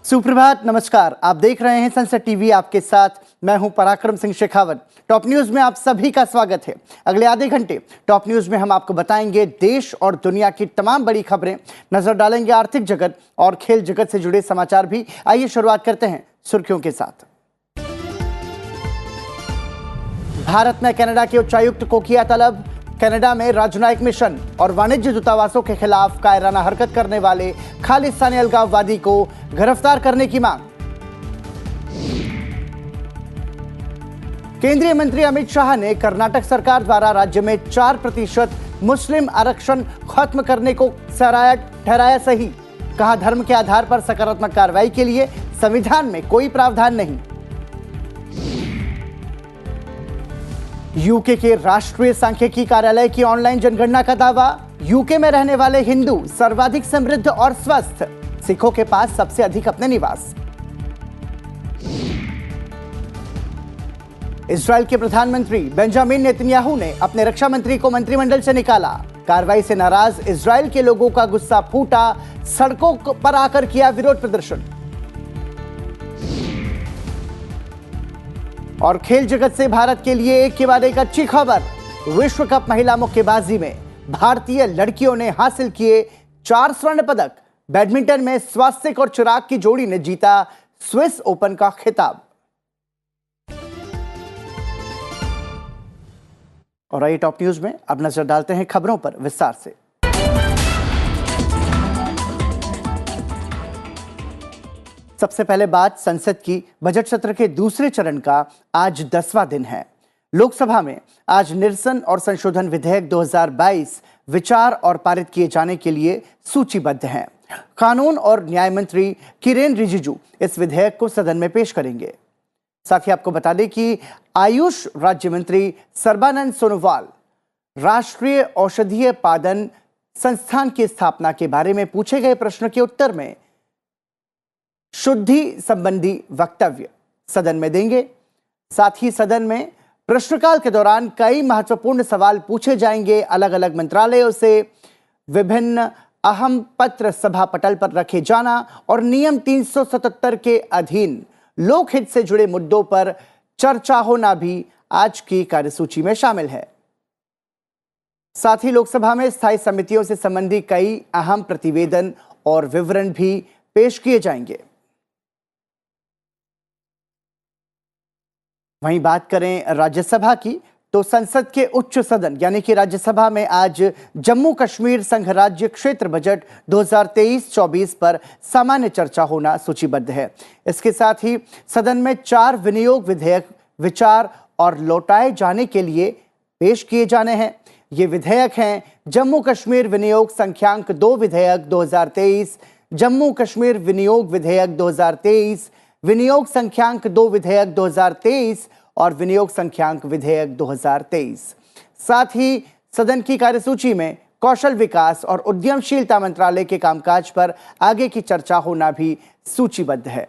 सुप्रभात, नमस्कार। आप देख रहे हैं संसद टीवी, आपके साथ मैं हूं पराक्रम सिंह शेखावत। टॉप न्यूज में आप सभी का स्वागत है। अगले आधे घंटे टॉप न्यूज में हम आपको बताएंगे देश और दुनिया की तमाम बड़ी खबरें, नजर डालेंगे आर्थिक जगत और खेल जगत से जुड़े समाचार भी। आइए शुरुआत करते हैं सुर्खियों के साथ। भारत ने कनाडा के उच्चायुक्त को किया तलब। कनाडा में राजनयिक मिशन और वाणिज्य दूतावासों के खिलाफ कायराना हरकत करने वाले खालिस्तानी अलगाववादी को गिरफ्तार करने की मांग। केंद्रीय मंत्री अमित शाह ने कर्नाटक सरकार द्वारा राज्य में 4% मुस्लिम आरक्षण खत्म करने को ठहराया सही। कहा, धर्म के आधार पर सकारात्मक कार्रवाई के लिए संविधान में कोई प्रावधान नहीं। यूके के राष्ट्रीय सांख्यिकी कार्यालय की ऑनलाइन जनगणना का दावा। यूके में रहने वाले हिंदू सर्वाधिक समृद्ध और स्वस्थ। सिखों के पास सबसे अधिक अपने निवास। इजराइल के प्रधानमंत्री बेंजामिन नेतन्याहू ने अपने रक्षा मंत्री को मंत्रिमंडल से निकाला। कार्रवाई से नाराज इजराइल के लोगों का गुस्सा फूटा, सड़कों पर आकर किया विरोध प्रदर्शन। और खेल जगत से भारत के लिए एक के बाद एक अच्छी खबर। विश्व कप महिला मुक्केबाजी में भारतीय लड़कियों ने हासिल किए 4 स्वर्ण पदक। बैडमिंटन में स्वास्तिक और चिराग की जोड़ी ने जीता स्विस ओपन का खिताब। और आइए टॉप न्यूज में अब नजर डालते हैं खबरों पर विस्तार से। सबसे पहले बात संसद की। बजट सत्र के दूसरे चरण का आज 10वां दिन है। लोकसभा में आज निरसन और संशोधन विधेयक 2022 विचार और पारित किए जाने के लिए सूचीबद्ध हैं। कानून और न्याय मंत्री किरेन रिजिजू इस विधेयक को सदन में पेश करेंगे। साथ ही आपको बता दें कि आयुष राज्य मंत्री सर्बानंद सोनोवाल राष्ट्रीय औषधीय पादन संस्थान की स्थापना के बारे में पूछे गए प्रश्न के उत्तर में शुद्धि संबंधी वक्तव्य सदन में देंगे। साथ ही सदन में प्रश्नकाल के दौरान कई महत्वपूर्ण सवाल पूछे जाएंगे। अलग अलग मंत्रालयों से विभिन्न अहम पत्र सभा पटल पर रखे जाना और नियम 377 के अधीन लोकहित से जुड़े मुद्दों पर चर्चा होना भी आज की कार्यसूची में शामिल है। साथ ही लोकसभा में स्थायी समितियों से संबंधी कई अहम प्रतिवेदन और विवरण भी पेश किए जाएंगे। वहीं बात करें राज्यसभा की, तो संसद के उच्च सदन यानी कि राज्यसभा में आज जम्मू कश्मीर संघ राज्य क्षेत्र बजट 2023-24 पर सामान्य चर्चा होना सूचीबद्ध है। इसके साथ ही सदन में 4 विनियोग विधेयक विचार और लौटाए जाने के लिए पेश किए जाने हैं। ये विधेयक हैं जम्मू कश्मीर विनियोग संख्यांक 2 विधेयक 2023, जम्मू कश्मीर विनियोग विधेयक 2023, विनियोग संख्यांक 2 विधेयक 2023 और विनियोग संख्यांक विधेयक 2023। साथ ही सदन की कार्यसूची में कौशल विकास और उद्यमशीलता मंत्रालय के कामकाज पर आगे की चर्चा होना भी सूचीबद्ध है।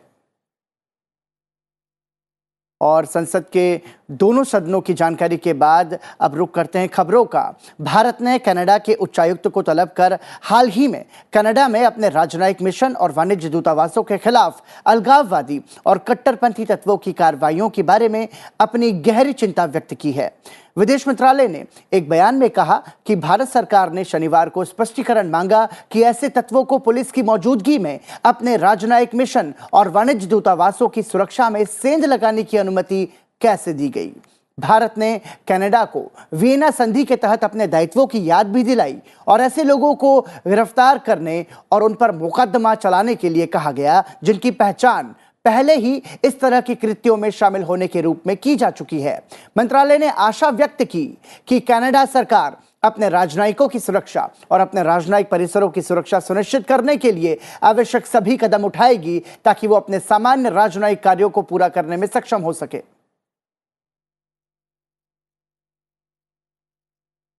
और संसद के दोनों सदनों की जानकारी के बाद अब रुख करते हैं खबरों का। भारत ने कनाडा के उच्चायुक्त को तलब कर हाल ही में कनाडा में अपने राजनयिक मिशन और वाणिज्य दूतावासों के खिलाफ अलगाववादी और कट्टरपंथी तत्वों की कार्रवाइयों के बारे में अपनी गहरी चिंता व्यक्त की है। विदेश मंत्रालय ने एक बयान में कहा कि भारत सरकार ने शनिवार को स्पष्टीकरण मांगा कि ऐसे तत्वों को पुलिस की मौजूदगी में अपने राजनयिक मिशन और वाणिज्य दूतावासों की सुरक्षा में सेंध लगाने की अनुमति कैसे दी गई। भारत ने कनाडा को वियना संधि के तहत अपने दायित्वों की याद भी दिलाई और ऐसे लोगों को गिरफ्तार करने और उन पर मुकदमा चलाने के लिए कहा गया जिनकी पहचान पहले ही इस तरह के कृत्यों में शामिल होने के रूप में की जा चुकी है। मंत्रालय ने आशा व्यक्त की कि कनाडा सरकार अपने राजनयिकों की सुरक्षा और अपने राजनयिक परिसरों की सुरक्षा सुनिश्चित करने के लिए आवश्यक सभी कदम उठाएगी ताकि वो अपने सामान्य राजनयिक कार्यों को पूरा करने में सक्षम हो सके।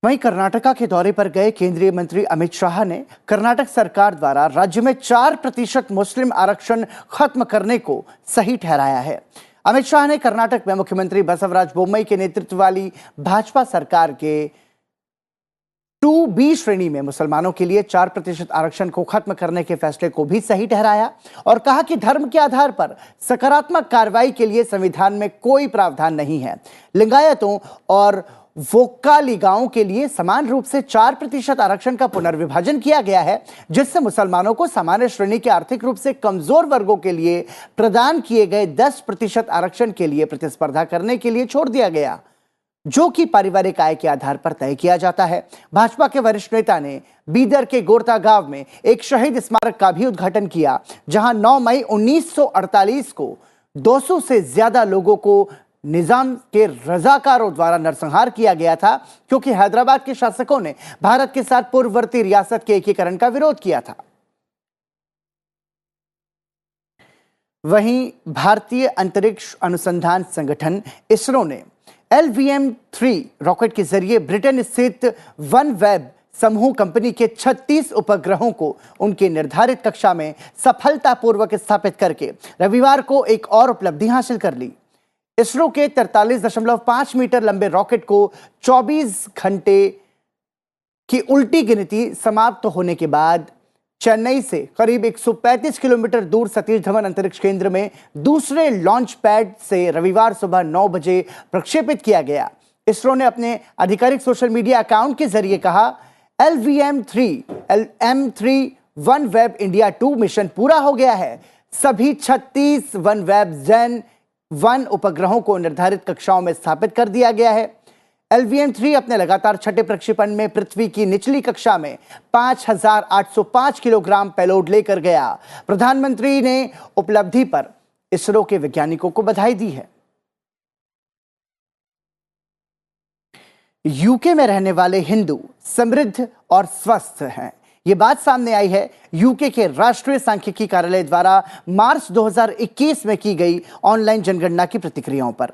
वहीं कर्नाटका के दौरे पर गए केंद्रीय मंत्री अमित शाह ने कर्नाटक सरकार द्वारा राज्य में 4% मुस्लिम आरक्षण खत्म करने को सही ठहराया है। अमित शाह ने कर्नाटक में मुख्यमंत्री बसवराज बोम्मई के नेतृत्व वाली भाजपा सरकार के 2B श्रेणी में मुसलमानों के लिए 4% आरक्षण को खत्म करने के फैसले को भी सही ठहराया और कहा कि धर्म के आधार पर सकारात्मक कार्रवाई के लिए संविधान में कोई प्रावधान नहीं है। लिंगायतों और वोक्कालिगाओं के लिए समान रूप से 4% आरक्षण का पुनर्विभाजन किया गया है, जिससे मुसलमानों को सामान्य श्रेणी के आर्थिक रूप से कमजोर वर्गों के लिए प्रदान किए गए 10% आरक्षण के लिए प्रतिस्पर्धा करने के लिए छोड़ दिया गया, जो कि पारिवारिक आय के आधार पर तय किया जाता है। भाजपा के वरिष्ठ नेता ने बीदर के गोरता गांव में एक शहीद स्मारक का भी उद्घाटन किया, जहां 9 मई 1948 को 200 से ज्यादा लोगों को निजाम के रजाकारों द्वारा नरसंहार किया गया था, क्योंकि हैदराबाद के शासकों ने भारत के साथ पूर्ववर्ती रियासत के एकीकरण का विरोध किया था। वहीं भारतीय अंतरिक्ष अनुसंधान संगठन इसरो ने LVM-3 रॉकेट के जरिए ब्रिटेन स्थित OneWeb समूह कंपनी के 36 उपग्रहों को उनके निर्धारित कक्षा में सफलतापूर्वक स्थापित करके रविवार को एक और उपलब्धि हासिल कर ली। इसरो के 43.5 मीटर लंबे रॉकेट को 24 घंटे की उल्टी गिनती समाप्त होने के बाद चेन्नई से करीब 135 किलोमीटर दूर सतीश धवन अंतरिक्ष केंद्र में दूसरे लॉन्च पैड से रविवार सुबह 9 बजे प्रक्षेपित किया गया। इसरो ने अपने आधिकारिक सोशल मीडिया अकाउंट के जरिए कहा, LVM-3 OneWeb इंडिया 2 मिशन पूरा हो गया है। सभी 36 OneWeb Gen 1 उपग्रहों को निर्धारित कक्षाओं में स्थापित कर दिया गया है। LVM-3 अपने लगातार छठे प्रक्षेपण में पृथ्वी की निचली कक्षा में 5,805 किलोग्राम पेलोड लेकर गया। प्रधानमंत्री ने उपलब्धि पर इसरो के वैज्ञानिकों को बधाई दी है। यूके में रहने वाले हिंदू समृद्ध और स्वस्थ हैं, ये बात सामने आई है यूके के राष्ट्रीय सांख्यिकी कार्यालय द्वारा मार्च 2021 में की गई ऑनलाइन जनगणना की प्रतिक्रियाओं पर।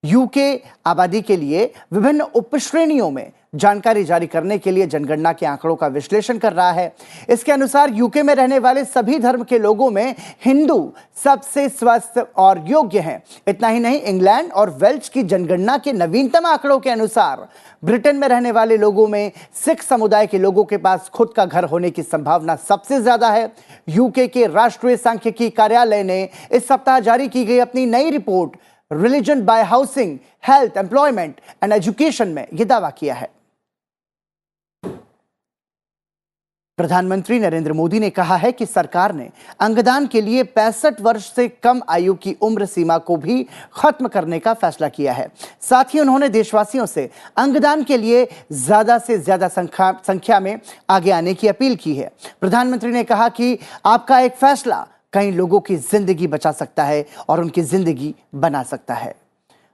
यूके आबादी के लिए विभिन्न उपश्रेणियों में जानकारी जारी करने के लिए जनगणना के आंकड़ों का विश्लेषण कर रहा है। इसके अनुसार यूके में रहने वाले सभी धर्म के लोगों में हिंदू सबसे स्वस्थ और योग्य हैं। इतना ही नहीं, इंग्लैंड और वेल्स की जनगणना के नवीनतम आंकड़ों के अनुसार ब्रिटेन में रहने वाले लोगों में सिख समुदाय के लोगों के पास खुद का घर होने की संभावना सबसे ज्यादा है। यूके के राष्ट्रीय सांख्यिकी कार्यालय ने इस सप्ताह जारी की गई अपनी नई report religion by housing, health, employment and education में यह दावा किया है। प्रधानमंत्री नरेंद्र मोदी ने कहा है कि सरकार ने अंगदान के लिए 65 वर्ष से कम आयु की उम्र सीमा को भी खत्म करने का फैसला किया है। साथ ही उन्होंने देशवासियों से अंगदान के लिए ज्यादा से ज्यादा संख्या में आगे आने की अपील की है। प्रधानमंत्री ने कहा कि आपका एक फैसला कई लोगों की जिंदगी बचा सकता है और उनकी जिंदगी बना सकता है।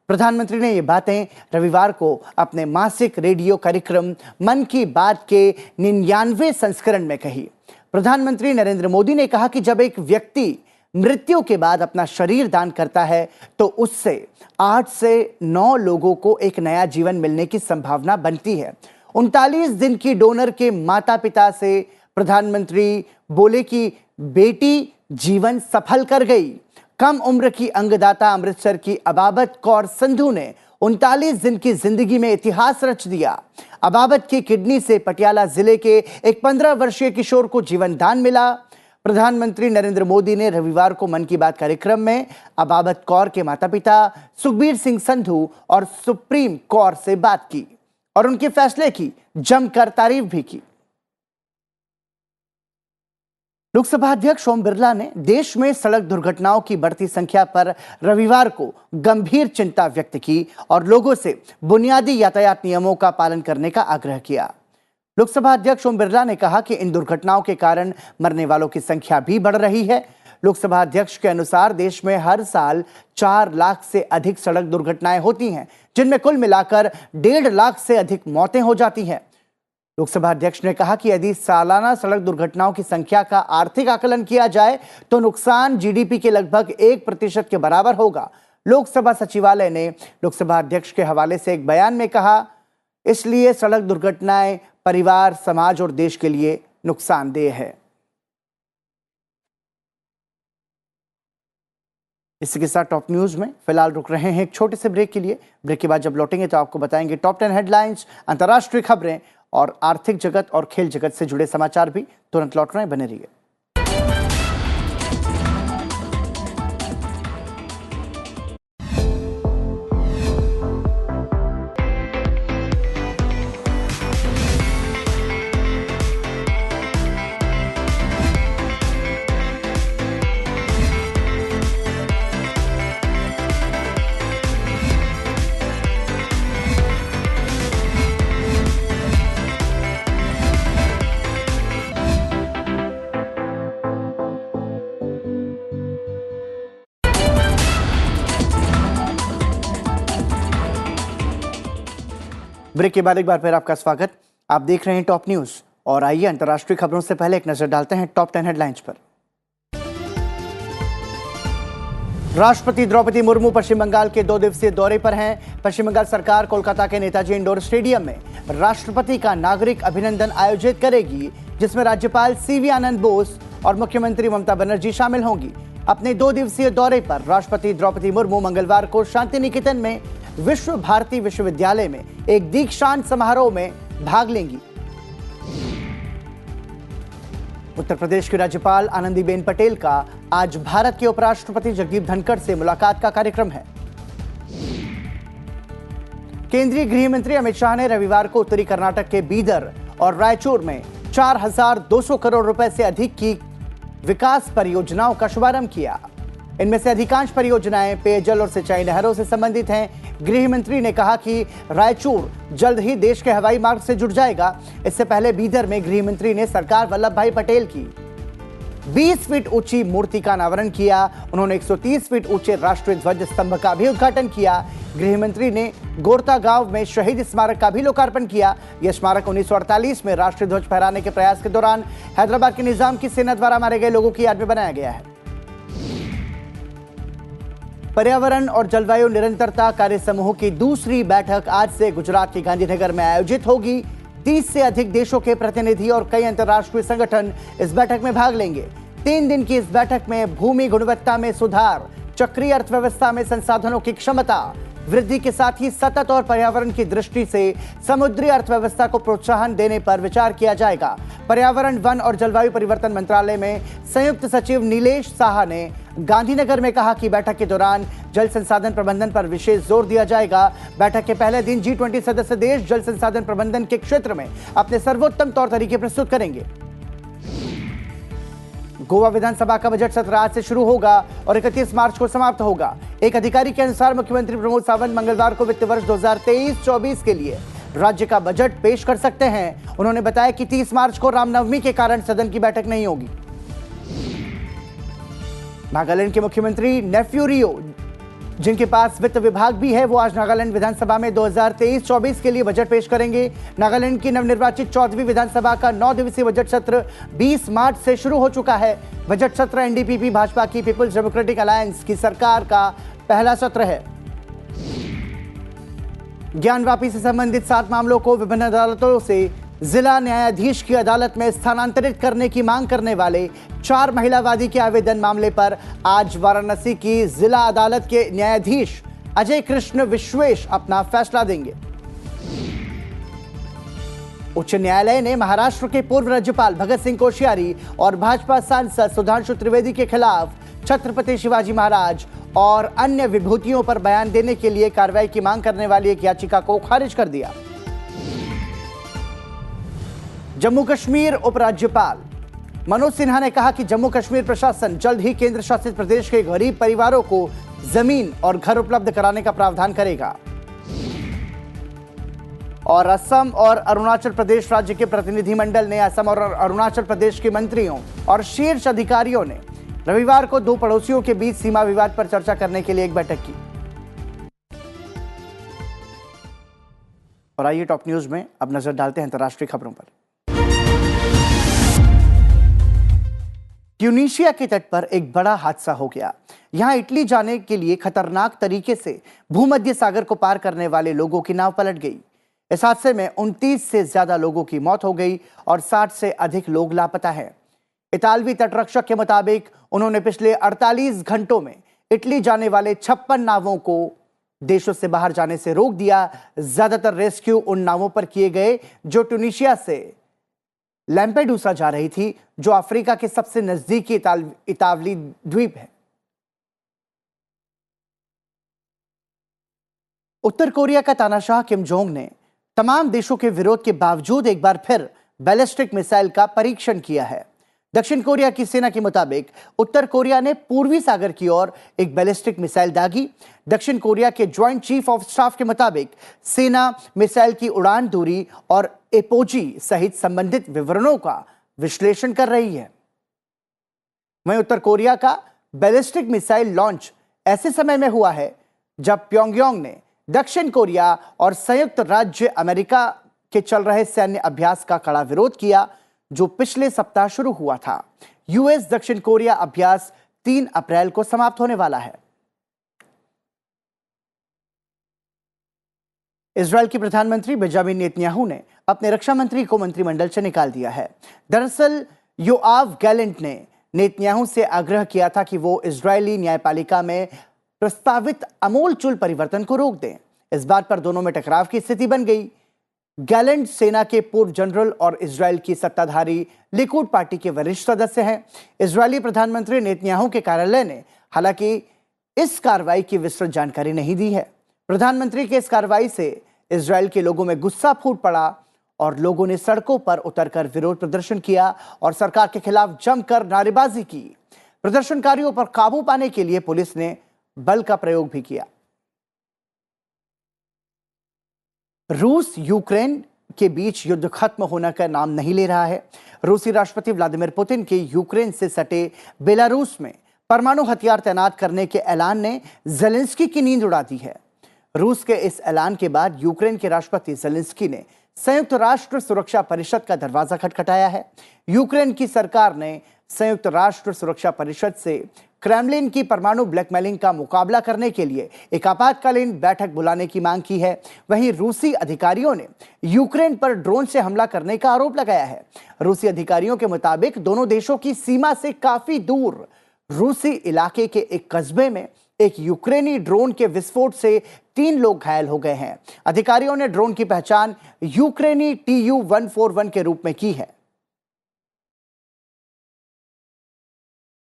प्रधानमंत्री ने ये बातें रविवार को अपने मासिक रेडियो कार्यक्रम मन की बात के 99वें संस्करण में कही। प्रधानमंत्री नरेंद्र मोदी ने कहा कि जब एक व्यक्ति मृत्यु के बाद अपना शरीर दान करता है तो उससे 8 से 9 लोगों को एक नया जीवन मिलने की संभावना बनती है। 39 दिन की डोनर के माता पिता से प्रधानमंत्री बोले कि बेटी जीवन सफल कर गई। कम उम्र की अंगदाता अमृतसर की अबाबत कौर संधू ने 39 दिन की जिंदगी में इतिहास रच दिया। अबाबत की किडनी से पटियाला जिले के एक 15 वर्षीय किशोर को जीवन दान मिला। प्रधानमंत्री नरेंद्र मोदी ने रविवार को मन की बात कार्यक्रम में अबाबत कौर के माता पिता सुखबीर सिंह संधू और सुप्रीम कौर से बात की और उनके फैसले की जमकर तारीफ भी की। लोकसभा अध्यक्ष ओम बिरला ने देश में सड़क दुर्घटनाओं की बढ़ती संख्या पर रविवार को गंभीर चिंता व्यक्त की और लोगों से बुनियादी यातायात नियमों का पालन करने का आग्रह किया। लोकसभा अध्यक्ष ओम बिरला ने कहा कि इन दुर्घटनाओं के कारण मरने वालों की संख्या भी बढ़ रही है। लोकसभा अध्यक्ष के अनुसार देश में हर साल 4 लाख से अधिक सड़क दुर्घटनाएं होती हैं, जिनमें कुल मिलाकर 1.5 लाख से अधिक मौतें हो जाती हैं। लोकसभा अध्यक्ष ने कहा कि यदि सालाना सड़क दुर्घटनाओं की संख्या का आर्थिक आकलन किया जाए तो नुकसान जीडीपी के लगभग 1% के बराबर होगा। लोकसभा सचिवालय ने लोकसभा अध्यक्ष के हवाले से एक बयान में कहा, इसलिए सड़क दुर्घटनाएं परिवार, समाज और देश के लिए नुकसानदेह है। इसी के साथ टॉप न्यूज में फिलहाल रुक रहे हैं एक छोटे से ब्रेक के लिए। ब्रेक के बाद जब लौटेंगे तो आपको बताएंगे टॉप 10 हेडलाइंस, अंतर्राष्ट्रीय खबरें और आर्थिक जगत और खेल जगत से जुड़े समाचार भी तुरंत लौट रहे हैं, बने रहिए। ब्रेक के बाद एक बार फिर आपका स्वागत। आप देख रहे हैं टॉप न्यूज और आइए अंतर्राष्ट्रीय खबरों से पहले एक नजर डालते हैं टॉप 10 हेडलाइंस पर। राष्ट्रपति द्रौपदी मुर्मू पश्चिम बंगाल के 2 दिवसीय दौरे पर हैं। पश्चिम बंगाल सरकार कोलकाता के नेताजी इंडोर स्टेडियम में राष्ट्रपति का नागरिक अभिनंदन आयोजित करेगी, जिसमें राज्यपाल सीवी आनंद बोस और मुख्यमंत्री ममता बनर्जी शामिल होंगी। अपने 2 दिवसीय दौरे पर राष्ट्रपति द्रौपदी मुर्मू मंगलवार को शांति निकेतन में विश्व भारती विश्वविद्यालय में एक दीक्षांत समारोह में भाग लेंगी। उत्तर प्रदेश की राज्यपाल आनंदीबेन पटेल का आज भारत के उपराष्ट्रपति जगदीप धनखड़ से मुलाकात का कार्यक्रम है। केंद्रीय गृह मंत्री अमित शाह ने रविवार को उत्तरी कर्नाटक के बीदर और रायचूर में 4,200 करोड़ रुपए से अधिक की विकास परियोजनाओं का शुभारंभ किया। इनमें से अधिकांश परियोजनाएं पेयजल और सिंचाई नहरों से संबंधित हैं। गृह मंत्री ने कहा कि रायचूर जल्द ही देश के हवाई मार्ग से जुड़ जाएगा। इससे पहले बीदर में गृह मंत्री ने सरदार वल्लभ भाई पटेल की 20 फीट ऊंची मूर्ति का अनावरण किया। उन्होंने 130 फीट ऊंचे राष्ट्रीय ध्वज स्तंभ का भी उद्घाटन किया। गृह मंत्री ने गोरता गांव में शहीद स्मारक का भी लोकार्पण किया। यह स्मारक 1948 में राष्ट्रीय ध्वज फहराने के प्रयास के दौरान हैदराबाद के निजाम की सेना द्वारा मारे गए लोगों की याद में बनाया गया है। पर्यावरण और जलवायु निरंतरता कार्य समूह की दूसरी बैठक आज से गुजरात के गांधीनगर में आयोजित होगी। 30 से अधिक देशों के प्रतिनिधि और कई अंतर्राष्ट्रीय संगठन इस बैठक में भाग लेंगे। 3 दिन की इस बैठक में भूमि गुणवत्ता में सुधार, चक्रीय अर्थव्यवस्था में संसाधनों की क्षमता वृद्धि के साथ ही सतत और पर्यावरण की दृष्टि से समुद्री अर्थव्यवस्था को प्रोत्साहन देने पर विचार किया जाएगा। पर्यावरण, वन और जलवायु परिवर्तन मंत्रालय में संयुक्त सचिव नीलेश साहा ने गांधीनगर में कहा कि बैठक के दौरान जल संसाधन प्रबंधन पर विशेष जोर दिया जाएगा। बैठक के पहले दिन G20 सदस्य देश जल संसाधन प्रबंधन के क्षेत्र में अपने सर्वोत्तम तौर तरीके प्रस्तुत करेंगे। गोवा विधानसभा का बजट सत्र आज से शुरू होगा और 31 मार्च को समाप्त होगा। एक अधिकारी के अनुसार मुख्यमंत्री प्रमोद सावंत मंगलवार को वित्त वर्ष 2023-24 के लिए राज्य का बजट पेश कर सकते हैं। उन्होंने बताया कि 30 मार्च को रामनवमी के कारण सदन की बैठक नहीं होगी। नागालैंड के मुख्यमंत्री नेफ्यू रियो, जिनके पास वित्त विभाग भी है, वो आज नागालैंड विधानसभा में 2023-24 के लिए बजट पेश करेंगे। नागालैंड की नवनिर्वाचित 14वीं विधानसभा का 9 दिवसीय बजट सत्र 20 मार्च से शुरू हो चुका है। बजट सत्र एनडीपीपी भाजपा की पीपुल्स डेमोक्रेटिक अलायंस की सरकार का पहला सत्र है। ज्ञानवापी से संबंधित 7 मामलों को विभिन्न अदालतों से जिला न्यायाधीश की अदालत में स्थानांतरित करने की मांग करने वाले 4 महिलावादी के आवेदन मामले पर आज वाराणसी की जिला अदालत के न्यायाधीश अजय कृष्ण विश्वेश अपना फैसला देंगे। उच्च न्यायालय ने महाराष्ट्र के पूर्व राज्यपाल भगत सिंह कोश्यारी और भाजपा सांसद सुधांशु त्रिवेदी के खिलाफ छत्रपति शिवाजी महाराज और अन्य विभूतियों पर बयान देने के लिए कार्रवाई की मांग करने वाली एक याचिका को खारिज कर दिया। जम्मू कश्मीर उपराज्यपाल मनोज सिन्हा ने कहा कि जम्मू कश्मीर प्रशासन जल्द ही केंद्र शासित प्रदेश के गरीब परिवारों को जमीन और घर उपलब्ध कराने का प्रावधान करेगा। और असम और अरुणाचल प्रदेश राज्य के प्रतिनिधिमंडल ने असम और अरुणाचल प्रदेश के मंत्रियों और शीर्ष अधिकारियों ने रविवार को 2 पड़ोसियों के बीच सीमा विवाद पर चर्चा करने के लिए एक बैठक की। और आइए टॉप न्यूज में अब नजर डालते हैं अंतर्राष्ट्रीय खबरों पर। ट्यूनीशिया के तट पर एक बड़ा हादसा हो गया। यहां इटली जाने के लिए खतरनाक तरीके से भूमध्य सागर को पार करने वाले लोगों की नाव पलट गई। इस हादसे में 29 से ज्यादा लोगों की मौत हो गई और 60 से अधिक लोग लापता हैं। इतालवी तटरक्षक के मुताबिक उन्होंने पिछले 48 घंटों में इटली जाने वाले 56 नावों को देशों से बाहर जाने से रोक दिया। ज्यादातर रेस्क्यू उन नावों पर किए गए जो ट्यूनीशिया से लैम्पेडूसा जा रही थी, जो अफ्रीका के सबसे नजदीकी इतालवी द्वीप है। उत्तर कोरिया का तानाशाह किम जोंग ने तमाम देशों के विरोध के बावजूद एक बार फिर बैलिस्टिक मिसाइल का परीक्षण किया है। दक्षिण कोरिया की सेना के मुताबिक उत्तर कोरिया ने पूर्वी सागर की ओर एक बैलिस्टिक मिसाइल दागी। दक्षिण कोरिया के ज्वाइंट चीफ ऑफ स्टाफ के मुताबिक सेना मिसाइल की उड़ान दूरी और एपोजी सहित संबंधित विवरणों का विश्लेषण कर रही है। वहीं उत्तर कोरिया का बैलिस्टिक मिसाइल लॉन्च ऐसे समय में हुआ है जब प्योंगयांग ने दक्षिण कोरिया और संयुक्त राज्य अमेरिका के चल रहे सैन्य अभ्यास का कड़ा विरोध किया, जो पिछले सप्ताह शुरू हुआ था। यूएस दक्षिण कोरिया अभ्यास 3 अप्रैल को समाप्त होने वाला है। इजरायल के प्रधानमंत्री बेंजामिन नेतन्याहू ने अपने रक्षा मंत्री को मंत्रिमंडल से निकाल दिया है। दरअसल योआव गैलेंट ने नेतन्याहू से आग्रह किया था कि वो इजरायली न्यायपालिका में प्रस्तावित अमूलचूल परिवर्तन को रोक दें। इस बात पर दोनों में टकराव की स्थिति बन गई। गैलेंट सेना के पूर्व जनरल और इजरायल की सत्ताधारी लिकुड पार्टी के वरिष्ठ सदस्य हैं। इजरायली प्रधानमंत्री नेतन्याहू के कार्यालय ने हालांकि इस कार्रवाई की विस्तृत जानकारी नहीं दी है। प्रधानमंत्री के इस कार्रवाई से इजरायल के लोगों में गुस्सा फूट पड़ा और लोगों ने सड़कों पर उतरकर विरोध प्रदर्शन किया और सरकार के खिलाफ जमकर नारेबाजी की। प्रदर्शनकारियों पर काबू पाने के लिए पुलिस ने बल का प्रयोग भी किया। रूस यूक्रेन के बीच युद्ध खत्म होने का नाम नहीं ले रहा है। रूसी राष्ट्रपति व्लादिमीर पुतिन के यूक्रेन से सटे बेलारूस में परमाणु हथियार तैनात करने के ऐलान ने ज़ेलेंस्की की नींद उड़ा दी है। रूस के इस ऐलान के बाद यूक्रेन के राष्ट्रपति ज़ेलेंस्की ने संयुक्त राष्ट्र सुरक्षा परिषद का दरवाजा खटखटाया है। यूक्रेन की सरकार ने संयुक्त राष्ट्र सुरक्षा परिषद से क्रेमलिन की परमाणु ब्लैकमेलिंग का मुकाबला करने के लिए एक आपातकालीन बैठक बुलाने की मांग की है। वहीं रूसी अधिकारियों ने यूक्रेन पर ड्रोन से हमला करने का आरोप लगाया है। रूसी अधिकारियों के मुताबिक दोनों देशों की सीमा से काफी दूर रूसी इलाके के एक कस्बे में एक यूक्रेनी ड्रोन के विस्फोट से 3 लोग घायल हो गए हैं। अधिकारियों ने ड्रोन की पहचान यूक्रेनी Tu-141 के रूप में की है।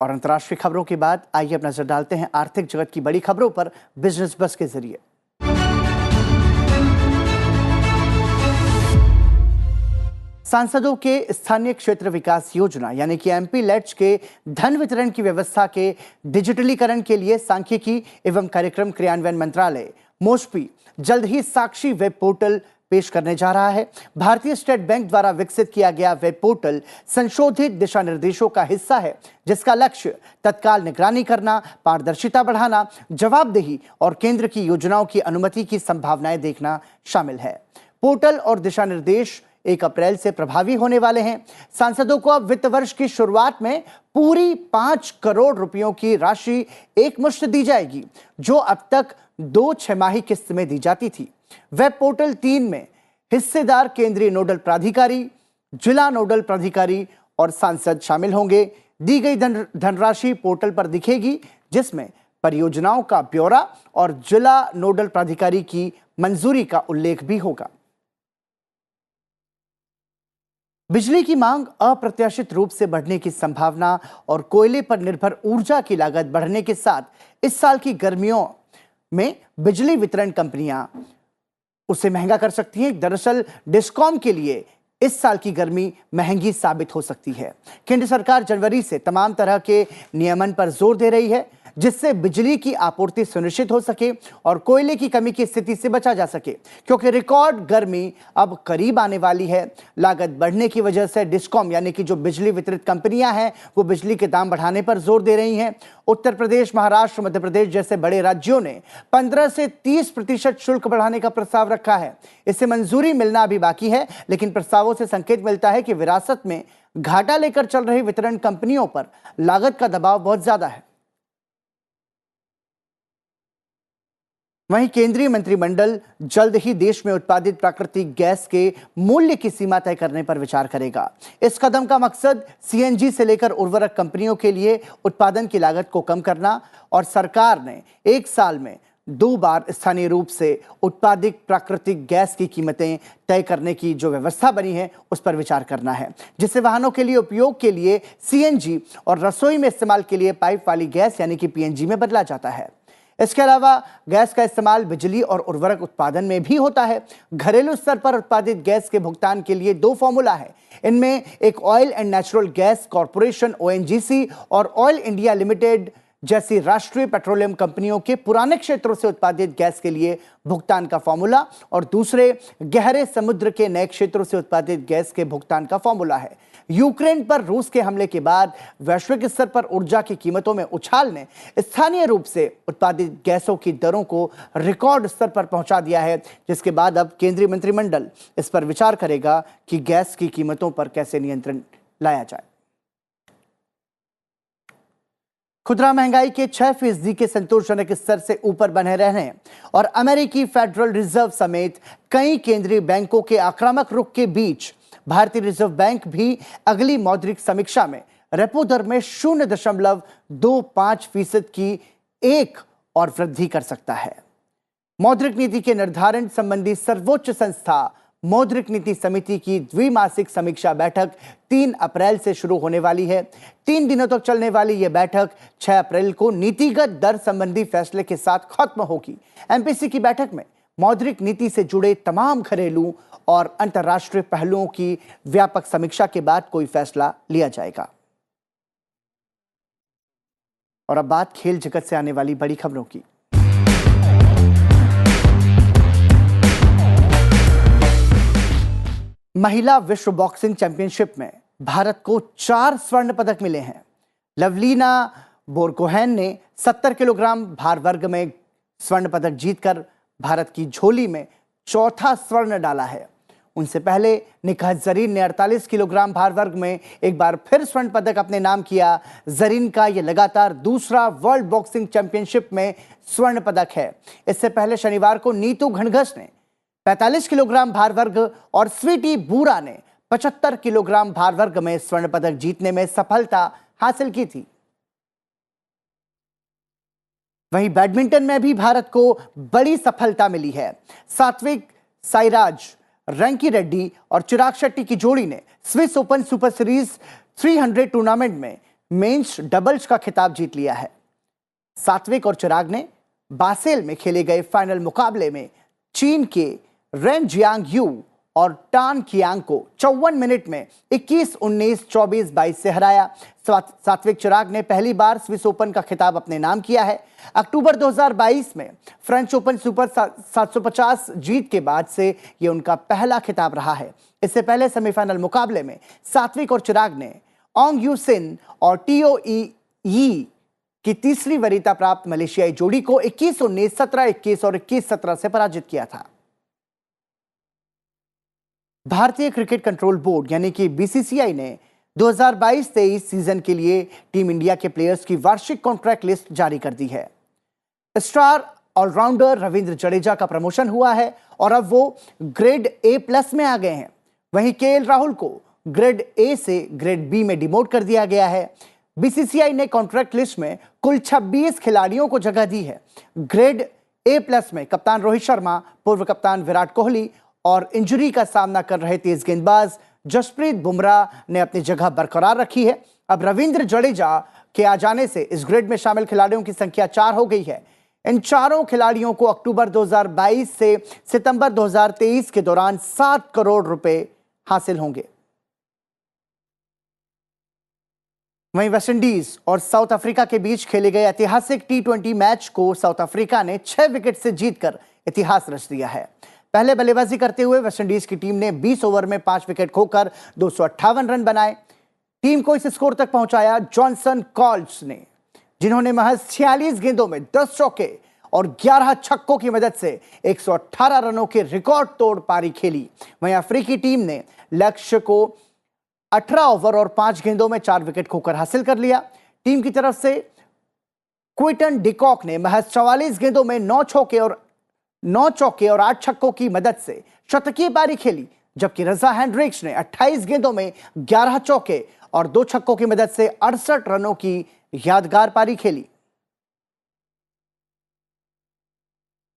और अंतर्राष्ट्रीय खबरों के बाद आइए अब नजर डालते हैं आर्थिक जगत की बड़ी खबरों पर बिजनेस बस के जरिए। सांसदों के स्थानीय क्षेत्र विकास योजना यानी कि एमपी लेट्स के धन वितरण की व्यवस्था के डिजिटलीकरण के लिए सांख्यिकी एवं कार्यक्रम क्रियान्वयन मंत्रालय मोस्पी जल्द ही साक्षी वेब पोर्टल पेश करने जा रहा है। भारतीय स्टेट बैंक द्वारा विकसित किया गया वेब पोर्टल संशोधित दिशा निर्देशों का हिस्सा है, जिसका लक्ष्य तत्काल निगरानी करना, पारदर्शिता बढ़ाना, जवाबदेही और केंद्र की योजनाओं की अनुमति की संभावनाएं देखना शामिल है। पोर्टल और दिशा निर्देश 1 अप्रैल से प्रभावी होने वाले हैं। सांसदों को अब वित्त वर्ष की शुरुआत में पूरी 5 करोड़ रुपयों की राशि एकमुश्त दी जाएगी, जो अब तक 2 छमाही किस्त में दी जाती थी। वेब पोर्टल 3 में हिस्सेदार केंद्रीय नोडल प्राधिकारी, जिला नोडल प्राधिकारी और सांसद शामिल होंगे। दी गई धनराशि पोर्टल पर दिखेगी, जिसमें परियोजनाओं का ब्यौरा और जिला नोडल प्राधिकारी की मंजूरी का उल्लेख भी होगा। बिजली की मांग अप्रत्याशित रूप से बढ़ने की संभावना और कोयले पर निर्भर ऊर्जा की लागत बढ़ने के साथ इस साल की गर्मियों में बिजली वितरण कंपनियां उसे महंगा कर सकती हैं। दरअसल डिस्कॉम के लिए इस साल की गर्मी महंगी साबित हो सकती है। केंद्र सरकार जनवरी से तमाम तरह के नियमन पर जोर दे रही है, जिससे बिजली की आपूर्ति सुनिश्चित हो सके और कोयले की कमी की स्थिति से बचा जा सके, क्योंकि रिकॉर्ड गर्मी अब करीब आने वाली है। लागत बढ़ने की वजह से डिस्कॉम यानी कि जो बिजली वितरित कंपनियां हैं वो बिजली के दाम बढ़ाने पर जोर दे रही हैं। उत्तर प्रदेश, महाराष्ट्र, मध्य प्रदेश जैसे बड़े राज्यों ने 15 से 30% शुल्क बढ़ाने का प्रस्ताव रखा है। इससे मंजूरी मिलना अभी बाकी है, लेकिन प्रस्तावों से संकेत मिलता है कि विरासत में घाटा लेकर चल रही वितरण कंपनियों पर लागत का दबाव बहुत ज्यादा है। वहीं केंद्रीय मंत्रिमंडल जल्द ही देश में उत्पादित प्राकृतिक गैस के मूल्य की सीमा तय करने पर विचार करेगा। इस कदम का मकसद सीएनजी से लेकर उर्वरक कंपनियों के लिए उत्पादन की लागत को कम करना और सरकार ने 1 साल में 2 बार स्थानीय रूप से उत्पादित प्राकृतिक गैस की कीमतें तय करने की जो व्यवस्था बनी है उस पर विचार करना है, जिससे वाहनों के लिए उपयोग के लिए सीएनजी और रसोई में इस्तेमाल के लिए पाइप वाली गैस यानी कि पीएनजी में बदला जाता है। इसके अलावा गैस का इस्तेमाल बिजली और उर्वरक उत्पादन में भी होता है। घरेलू स्तर पर उत्पादित गैस के भुगतान के लिए 2 फॉर्मूला है। इनमें एक oil and natural gas corporation ONGC और ऑयल इंडिया लिमिटेड जैसी राष्ट्रीय पेट्रोलियम कंपनियों के पुराने क्षेत्रों से उत्पादित गैस के लिए भुगतान का फॉर्मूला और दूसरे गहरे समुद्र के नए क्षेत्रों से उत्पादित गैस के भुगतान का फॉर्मूला है। यूक्रेन पर रूस के हमले के बाद वैश्विक स्तर पर ऊर्जा की कीमतों में उछाल ने स्थानीय रूप से उत्पादित गैसों की दरों को रिकॉर्ड स्तर पर पहुंचा दिया है, जिसके बाद अब केंद्रीय मंत्रिमंडल इस पर विचार करेगा कि गैस की कीमतों पर कैसे नियंत्रण लाया जाए। खुदरा महंगाई के 6% के संतोषजनक स्तर से ऊपर बने रहने और अमेरिकी फेडरल रिजर्व समेत कई केंद्रीय बैंकों के आक्रामक रुख के बीच भारतीय रिजर्व बैंक भी अगली मौद्रिक समीक्षा में रेपो दर में 0.25% की एक और वृद्धि कर सकता है। मौद्रिक नीति के निर्धारण संबंधी सर्वोच्च संस्था मौद्रिक नीति समिति की द्विमासिक समीक्षा बैठक 3 अप्रैल से शुरू होने वाली है। 3 दिनों तक चलने वाली यह बैठक 6 अप्रैल को नीतिगत दर संबंधी फैसले के साथ खत्म होगी। एमपीसी की बैठक में मौद्रिक नीति से जुड़े तमाम घरेलू और अंतर्राष्ट्रीय पहलुओं की व्यापक समीक्षा के बाद कोई फैसला लिया जाएगा। और अब बात खेल जगत से आने वाली बड़ी खबरों की। महिला विश्व बॉक्सिंग चैंपियनशिप में भारत को 4 स्वर्ण पदक मिले हैं। लवलीना बोरगोहेन ने 70 किलोग्राम भार वर्ग में स्वर्ण पदक जीतकर भारत की झोली में चौथा स्वर्ण डाला है। उनसे पहले निकाह जरीन ने 48 किलोग्राम भार वर्ग में एक बार फिर स्वर्ण पदक अपने नाम किया। जरीन का यह लगातार दूसरा वर्ल्ड बॉक्सिंग चैंपियनशिप में स्वर्ण पदक है। इससे पहले शनिवार को नीतू घनघस ने 45 किलोग्राम भार वर्ग और स्वीटी बूरा ने 75 किलोग्राम भार वर्ग में स्वर्ण पदक जीतने में सफलता हासिल की थी। वहीं बैडमिंटन में भी भारत को बड़ी सफलता मिली है। सात्विक साईराज रैंकी रेड्डी और चिराग शेट्टी की जोड़ी ने Swiss open super series 300 tournament में मेंस डबल्स का खिताब जीत लिया है। सात्विक और चिराग ने बासेल में खेले गए फाइनल मुकाबले में चीन के रेन जियांग यू और टान कियांग को 54 मिनट में 21-19, 24-22 से हराया। सात्विक चिराग ने पहली बार स्विस ओपन का खिताब अपने नाम किया है। अक्टूबर 2022 में फ्रेंच ओपन सुपर 750 जीत के बाद से यह उनका पहला खिताब रहा है। इससे पहले सेमीफाइनल मुकाबले में सात्विक और चिराग ने ओंग यू सिन और टीओ ई की तीसरी वरीयता प्राप्त मलेशियाई जोड़ी को 21-19, 17-21 और 21-17 से पराजित किया था। भारतीय क्रिकेट कंट्रोल बोर्ड यानी कि बीसीसीआई ने 2022-23 सीजन के लिए टीम इंडिया के प्लेयर्स की वार्षिक कॉन्ट्रैक्ट लिस्ट जारी कर दी है। स्टार ऑलराउंडर रविंद्र जडेजा का प्रमोशन हुआ है और अब वो ग्रेड A+ में आ गए हैं। वहीं केएल राहुल को ग्रेड A से ग्रेड B में डिमोट कर दिया गया है। बीसीसीआई ने कॉन्ट्रैक्ट लिस्ट में कुल 26 खिलाड़ियों को जगह दी है। ग्रेड A+ में कप्तान रोहित शर्मा, पूर्व कप्तान विराट कोहली और इंजरी का सामना कर रहे तेज गेंदबाज जसप्रीत बुमराह ने अपनी जगह बरकरार रखी है। अब रविंद्र जडेजा के आ जाने से इस ग्रेड में शामिल खिलाड़ियों की संख्या 4 हो गई है। इन चारों खिलाड़ियों को अक्टूबर 2022 से सितंबर 2023 के दौरान 7 करोड़ रुपए हासिल होंगे। वहीं वेस्टइंडीज और साउथ अफ्रीका के बीच खेले गए ऐतिहासिक T20 मैच को साउथ अफ्रीका ने 6 विकेट से जीतकर इतिहास रच दिया है। पहले बल्लेबाजी करते हुए वेस्टइंडीज की टीम ने 20 ओवर में 5 विकेट खोकर 258 रन बनाए। टीम को इस स्कोर तक पहुंचाया जॉनसन कॉल्स ने, जिन्होंने महज 46 गेंदों में 10 चौके और 11 छक्कों की मदद से 118 रनों के रिकॉर्ड तोड़ पारी खेली। वहीं अफ्रीकी टीम ने लक्ष्य को 18 ओवर और 5 गेंदों में 4 विकेट खोकर हासिल कर लिया। टीम की तरफ से क्विंटन डिकॉक ने महज 44 गेंदों में 9 चौके और 8 छक्कों की मदद से शतकीय पारी खेली, जबकि रजा हेंड्रिक्स ने 28 गेंदों में 11 चौके और 2 छक्कों की मदद से 68 रनों की यादगार पारी खेली।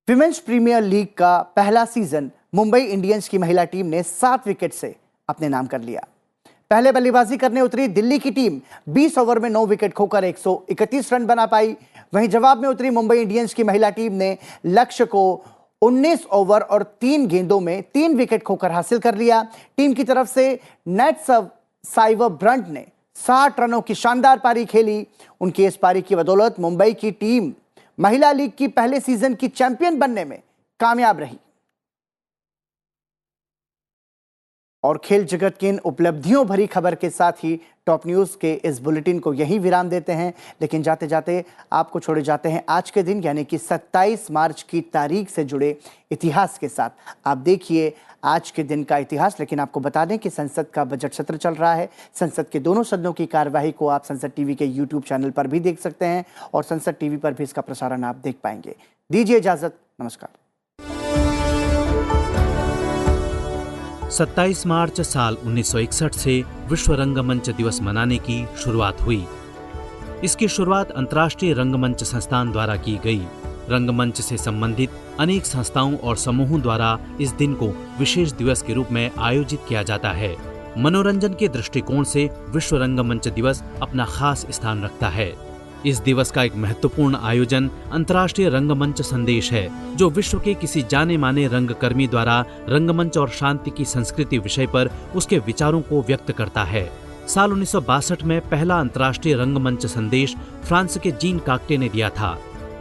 विमेंस प्रीमियर लीग का पहला सीजन मुंबई इंडियंस की महिला टीम ने 7 विकेट से अपने नाम कर लिया। पहले बल्लेबाजी करने उतरी दिल्ली की टीम 20 ओवर में 9 विकेट खोकर 131 रन बना पाई। वहीं जवाब में उतरी मुंबई इंडियंस की महिला टीम ने लक्ष्य को 19 ओवर और 3 गेंदों में 3 विकेट खोकर हासिल कर लिया। टीम की तरफ से नेट साइवर ब्रंट ने 60 रनों की शानदार पारी खेली। उनकी इस पारी की बदौलत मुंबई की टीम महिला लीग की पहले सीजन की चैंपियन बनने में कामयाब रही। और खेल जगत की इन उपलब्धियों भरी खबर के साथ ही टॉप न्यूज के इस बुलेटिन को यहीं विराम देते हैं, लेकिन जाते जाते आपको छोड़े जाते हैं आज के दिन यानी कि 27 मार्च की तारीख से जुड़े इतिहास के साथ। आप देखिए आज के दिन का इतिहास। लेकिन आपको बता दें कि संसद का बजट सत्र चल रहा है। संसद के दोनों सदनों की कार्यवाही को आप संसद टीवी के यूट्यूब चैनल पर भी देख सकते हैं और संसद टीवी पर भी इसका प्रसारण आप देख पाएंगे। दीजिए इजाजत, नमस्कार। 27 मार्च साल 1961 से विश्व रंगमंच दिवस मनाने की शुरुआत हुई। इसकी शुरुआत अंतर्राष्ट्रीय रंगमंच संस्थान द्वारा की गई। रंगमंच से संबंधित अनेक संस्थाओं और समूहों द्वारा इस दिन को विशेष दिवस के रूप में आयोजित किया जाता है। मनोरंजन के दृष्टिकोण से विश्व रंगमंच दिवस अपना खास स्थान रखता है। इस दिवस का एक महत्वपूर्ण आयोजन अंतर्राष्ट्रीय रंगमंच संदेश है, जो विश्व के किसी जाने माने रंगकर्मी द्वारा रंगमंच और शांति की संस्कृति विषय पर उसके विचारों को व्यक्त करता है। साल 1962 में पहला अंतर्राष्ट्रीय रंगमंच संदेश फ्रांस के जीन काक्टे ने दिया था।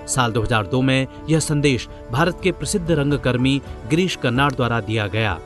साल 2002 में यह संदेश भारत के प्रसिद्ध रंगकर्मी गिरीश कर्नाड द्वारा दिया गया।